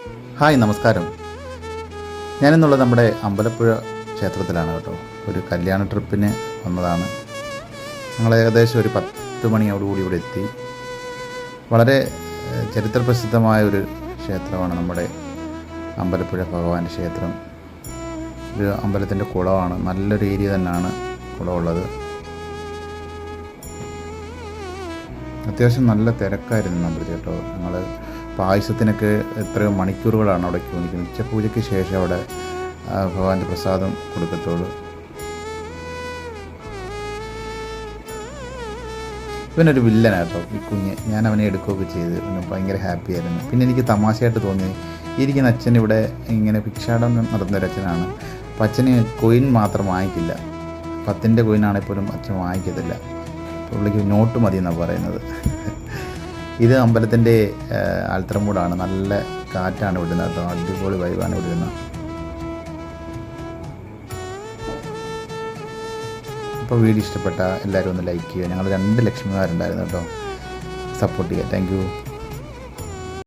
Hi, നമസ്കാരം. ഞാനിന്നുള്ളത് നമ്മുടെ അമ്പലപ്പുഴ ക്ഷേത്രത്തിലാണ് കേട്ടോ. ഒരു കല്യാണ ട്രിപ്പിന് വന്നതാണ്. ഞങ്ങൾ ഏകദേശം ഒരു 10 മണിയോടുകൂടി ഇവിടെ എത്തി. വളരെ ചരിത്രപ്രസിദ്ധമായ ഒരു ക്ഷേത്രമാണ് നമ്മുടെ അമ്പലപ്പുഴ ഭഗവാന്റെ ക്ഷേത്രം. ഒരു അമ്പലത്തിൻ്റെ കുളമാണ്. നല്ലൊരു ഏരിയ തന്നെയാണ് കുളമുള്ളത്. അത്യാവശ്യം നല്ല തിരക്കായിരുന്നു അമ്പലത്തിൽ കേട്ടോ. ഞങ്ങൾ പായസത്തിനൊക്കെ എത്രയോ മണിക്കൂറുകളാണ് അവിടെ ക്യൂ നിൽക്കുന്നത്. ഉച്ചപൂജയ്ക്ക് ശേഷം അവിടെ ഭഗവാന്റെ പ്രസാദം കൊടുക്കത്തുള്ളൂ. ഇവനൊരു വില്ലനാട്ടോ ഈ കുഞ്ഞ്. ഞാൻ അവനെ എടുക്കുകയൊക്കെ ചെയ്ത്. പിന്നെ ഭയങ്കര ഹാപ്പി ആയിരുന്നു. പിന്നെ എനിക്ക് തമാശയായിട്ട് തോന്നി, ഇരിക്കുന്ന അച്ഛൻ ഇവിടെ ഇങ്ങനെ ഭിക്ഷാടനം നടത്തുന്നൊരു അച്ഛനാണ്. അപ്പം അച്ഛന് കോയിൻ മാത്രം വാങ്ങിക്കില്ല. 10 കോയിനാണെങ്കിൽ പോലും അച്ഛൻ വാങ്ങിക്കത്തില്ല. പുള്ളിക്ക് നോട്ട് മതി എന്നാണ് പറയുന്നത്. ഇത് അമ്പലത്തിൻ്റെ ആൽത്തറമൂടാണ്. നല്ല കാറ്റാണ് വിടുന്നത് കേട്ടോ. അടിപൊളി വൈബാണ് വിടുന്നത്. അപ്പോൾ വീഡിയോ ഇഷ്ടപ്പെട്ട എല്ലാവരും ഒന്ന് ലൈക്ക് ചെയ്യുക. ഞങ്ങൾ 2 ലക്ഷ്മിമാരുണ്ടായിരുന്നു കേട്ടോ. സപ്പോർട്ട് ചെയ്യുക. Thank you.